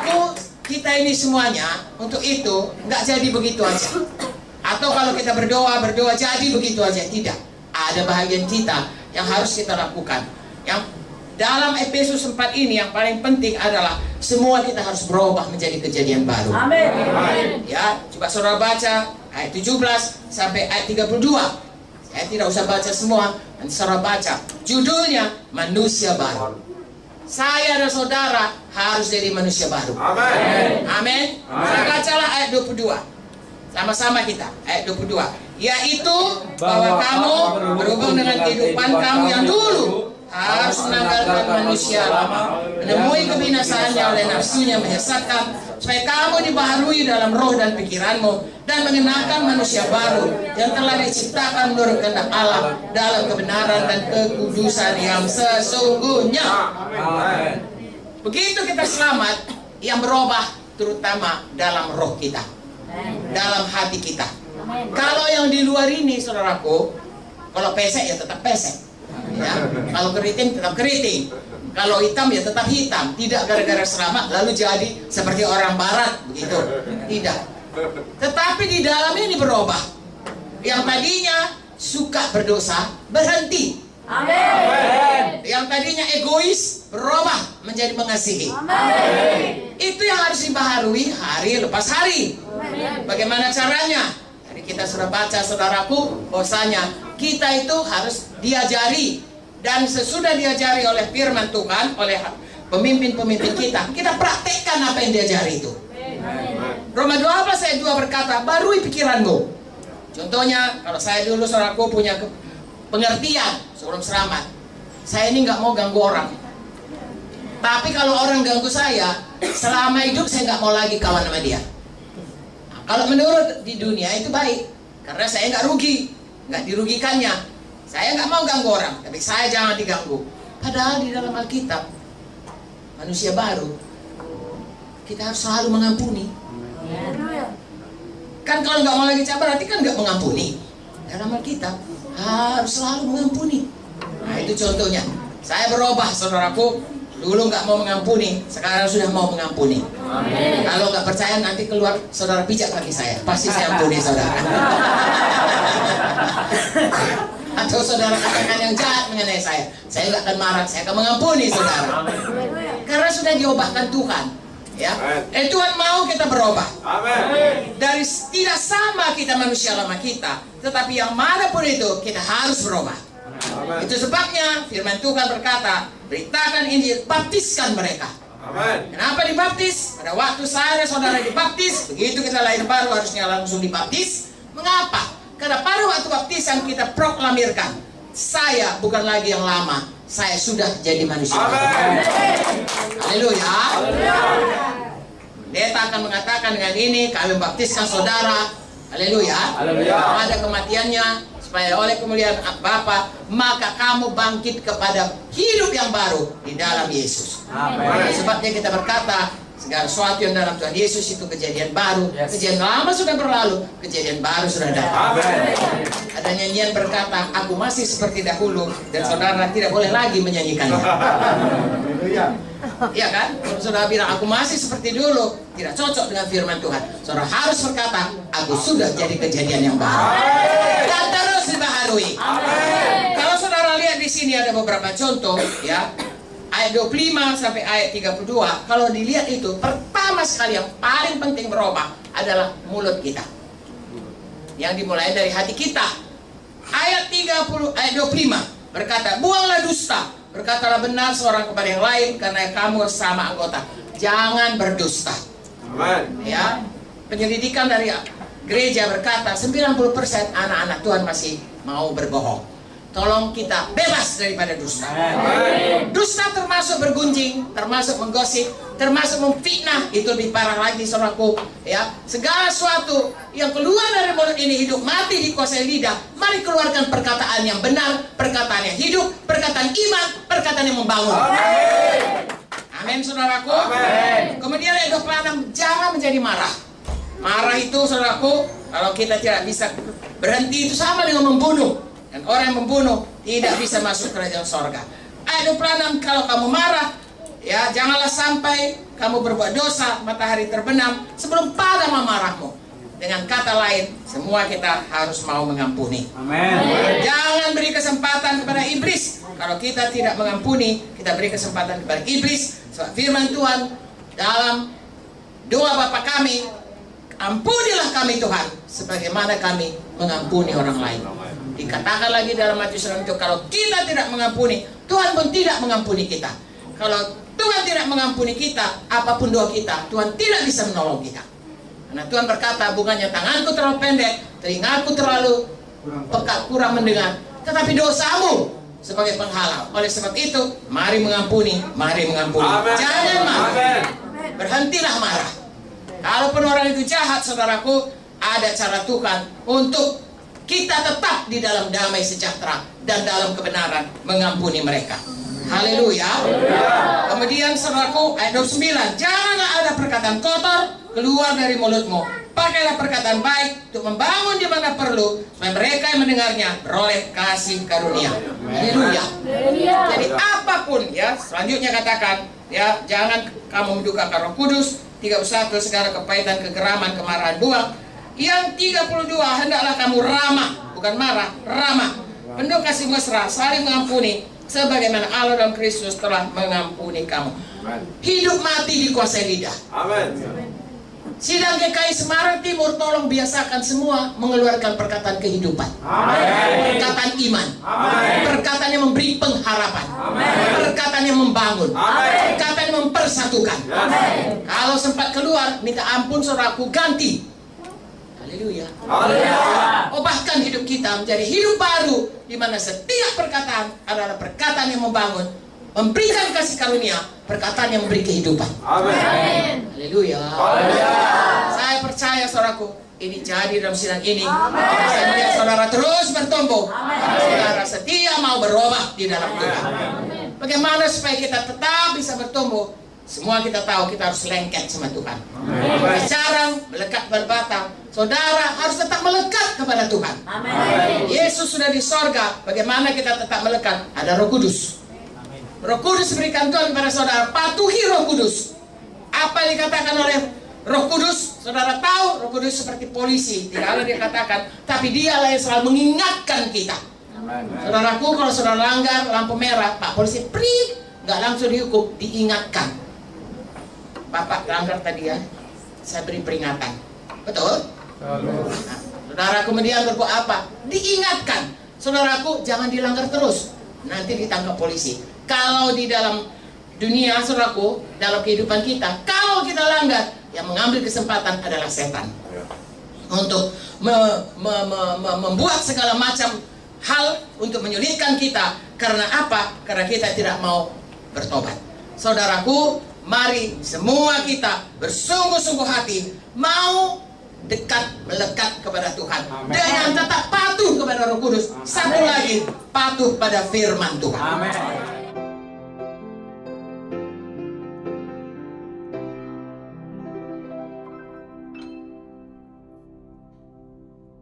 saudaraku, kita ini semuanya untuk itu nggak jadi begitu aja. Atau kalau kita berdoa jadi begitu aja, tidak. Ada bahagian kita yang harus kita lakukan. Yang dalam Efesus 4 ini yang paling penting adalah semua kita harus berubah menjadi kejadian baru. Amin. Ya, coba saudara baca ayat 17 sampai ayat 32. Saya tidak usah baca semua, nanti saudara baca. Judulnya manusia baru. Saya dan saudara harus jadi manusia baru. Amin. Amin. Saya bacalah ayat 22. Sama-sama kita, ayat 22. Yaitu bahwa kamu berhubung dengan kehidupan kamu yang dulu harus menanggalkan manusia lama, menemui kebinasaannya oleh nafsunya menyesatkan, supaya kamu dibaharui dalam roh dan pikiranmu, dan mengenakan manusia baru yang telah diciptakan menurut kehendak Allah dalam kebenaran dan kekudusan yang sesungguhnya. Begitu kita selamat, yang berubah terutama dalam roh kita, dalam hati kita. Kalau yang di luar ini, saudaraku, kalau pesek ya tetap pesek, ya. Kalau keriting tetap keriting, kalau hitam ya tetap hitam. Tidak gara-gara selamat lalu jadi seperti orang barat begitu, tidak. Tetapi di dalam ini berubah. Yang tadinya suka berdosa berhenti. Amin. Yang tadinya egois berubah menjadi mengasihi. Amin. Itu yang harus dibaharui hari lepas hari. Bagaimana caranya? Jadi kita sudah baca, saudaraku, bahwasanya kita itu harus diajari, dan sesudah diajari oleh firman Tuhan, oleh pemimpin-pemimpin kita praktekkan apa yang diajari itu. Roma 12 ayat 2 berkata, barui pikiranmu. Contohnya, kalau saya dulu, saudaraku, punya pengertian sebelum selamat, saya ini nggak mau ganggu orang. Tapi kalau orang ganggu saya, selama hidup saya nggak mau lagi kawan sama dia. Kalau menurut di dunia itu baik, karena saya nggak rugi, nggak dirugikannya. Saya nggak mau ganggu orang, tapi saya jangan diganggu. Padahal di dalam Alkitab, manusia baru, kita harus selalu mengampuni. Kan kalau nggak mau lagi cabar, berarti kan nggak mengampuni. Dalam Alkitab harus selalu mengampuni. Nah itu contohnya. Saya berubah, saudaraku. Dulu nggak mau mengampuni, sekarang sudah mau mengampuni. Amin. Kalau nggak percaya nanti keluar saudara pijak kaki saya, pasti saya ampuni saudara. Atau saudara katakan yang jahat mengenai saya nggak akan marah, saya akan mengampuni saudara. Karena sudah diubahkan Tuhan. Ya, Tuhan mau kita berubah. Amin. Dari tidak sama kita manusia lama kita, tetapi yang manapun itu kita harus berubah. Amen. Itu sebabnya firman Tuhan berkata, beritakan Injil, baptiskan mereka. Amin. Kenapa dibaptis? Pada waktu saya dan saudara dibaptis, begitu kita lahir baru harusnya langsung dibaptis. Mengapa? Karena pada waktu baptisan kita proklamirkan, saya bukan lagi yang lama, saya sudah jadi manusia. Haleluya. Pendeta akan mengatakan dengan ini, kami baptiskan saudara, haleluya, pada kematiannya, supaya oleh kemuliaan Bapa, maka kamu bangkit kepada hidup yang baru di dalam Yesus. Amin. Sebabnya kita berkata, segala sesuatu yang dalam Tuhan Yesus itu kejadian baru. Kejadian lama sudah berlalu, kejadian baru sudah datang. Ada nyanyian berkata, aku masih seperti dahulu, dan saudara tidak boleh lagi menyanyikannya. Iya kan? Kalau saudara bilang aku masih seperti dulu, tidak cocok dengan firman Tuhan. Saudara harus berkata, aku sudah jadi kejadian yang baru. Dan terus dibaharui. Kalau saudara lihat di sini ada beberapa contoh, ya. Ayat 25 sampai ayat 32, kalau dilihat itu, pertama sekali yang paling penting berubah adalah mulut kita. Yang dimulai dari hati kita. Ayat 25 berkata, buanglah dusta. Berkatalah benar seorang kepada yang lain, karena kamu sama anggota. Jangan berdusta. Amin. Ya, penyelidikan dari gereja berkata 90% anak-anak Tuhan masih mau berbohong. Tolong kita bebas daripada dusta. Amin. Dusta termasuk bergunjing, termasuk menggosip, termasuk memfitnah. Itu lebih parah lagi, saudaraku. Ya, segala sesuatu yang keluar dari mulut ini hidup mati dikuasai lidah. Mari keluarkan perkataan yang benar, perkataan yang hidup, perkataan iman, perkataan yang membangun. Amin. Amin, saudaraku. Amin. Kemudian ayat 26, jangan menjadi marah. Marah itu, saudaraku, kalau kita tidak bisa berhenti, itu sama dengan membunuh. Dan orang yang membunuh tidak bisa masuk kerajaan sorga. Ayat 26, kalau kamu marah, ya janganlah sampai kamu berbuat dosa, matahari terbenam sebelum padam amarahmu. Dengan kata lain, semua kita harus mau mengampuni. Amin. Jangan beri kesempatan kepada iblis. Kalau kita tidak mengampuni, kita beri kesempatan kepada iblis. Sebab firman Tuhan dalam doa Bapa kami, ampunilah kami Tuhan, sebagaimana kami mengampuni orang lain. Dikatakan lagi dalam Matius 6 itu, kalau kita tidak mengampuni, Tuhan pun tidak mengampuni kita. Kalau Tuhan tidak mengampuni kita, apapun doa kita, Tuhan tidak bisa menolong kita. Karena Tuhan berkata, bukannya tanganku terlalu pendek, telingaku terlalu peka, kurang mendengar, tetapi dosamu sebagai penghalang. Oleh sebab itu, mari mengampuni, mari mengampuni. Amen. Jangan marah. Amen. Berhentilah marah. Kalaupun orang itu jahat, saudaraku, ada cara Tuhan untuk kita tetap di dalam damai sejahtera dan dalam kebenaran mengampuni mereka. Haleluya. Kemudian saudaraku, ayat 29, janganlah ada perkataan kotor keluar dari mulutmu. Pakailah perkataan baik untuk membangun di mana perlu, supaya mereka yang mendengarnya beroleh kasih karunia. Haleluya. Jadi apapun ya, selanjutnya katakan ya, jangan kamu mendukakan Roh Kudus. 31, segala kepahitan, kegeraman, kemarahan buang. Yang 32, hendaklah kamu ramah, bukan marah, ramah. Penuh kasih mesra, saling mengampuni, sebagaimana Allah dalam Kristus telah mengampuni kamu. Hidup mati dikuasai lidah. Amin. Sidang GKI Semarang Timur, tolong biasakan semua mengeluarkan perkataan kehidupan. Amin. Perkataan iman. Amin. Perkataan yang memberi pengharapan. Amin. Perkataan yang membangun. Amin. Perkataan yang mempersatukan. Amin. Kalau sempat keluar, minta ampun saudaraku, ganti. Haleluya. Haleluya. Ubahkan hidup kita menjadi hidup baru, di mana setiap perkataan adalah perkataan yang membangun, memberikan kasih karunia, perkataan yang memberi kehidupan. Amin. Haleluya. Haleluya. Saya percaya saudaraku, ini jadi dalam sidang ini. Saya melihat saudara terus bertumbuh. Saudara setia mau berubah di dalam Tuhan. Bagaimana supaya kita tetap bisa bertumbuh? Semua kita tahu kita harus lengket sama Tuhan. Bicara melekat berbatang. Saudara harus tetap melekat kepada Tuhan. Yesus sudah di sorga. Bagaimana kita tetap melekat? Ada Roh Kudus. Roh Kudus berikan Tuhan kepada saudara. Patuhi Roh Kudus. Apa yang dikatakan oleh Roh Kudus? Saudara tahu Roh Kudus seperti polisi. Tidak ada dikatakan, tapi dialah yang selalu mengingatkan kita. Saudaraku, kalau saudara langgar lampu merah, Pak polisi prit, nggak langsung dihukum, diingatkan. Bapak langgar tadi ya, saya beri peringatan. Betul? Nah, saudara kemudian berbuat apa? Diingatkan. Saudaraku, jangan dilanggar terus, nanti ditangkap polisi. Kalau di dalam dunia, saudaraku, dalam kehidupan kita, kalau kita langgar, yang mengambil kesempatan adalah setan untuk membuat segala macam hal untuk menyulitkan kita. Karena apa? Karena kita tidak mau bertobat. Saudaraku, mari semua kita bersungguh-sungguh hati mau dekat, melekat kepada Tuhan. Dengan tetap patuh kepada Roh Kudus. Satu lagi, patuh pada firman Tuhan. Amin.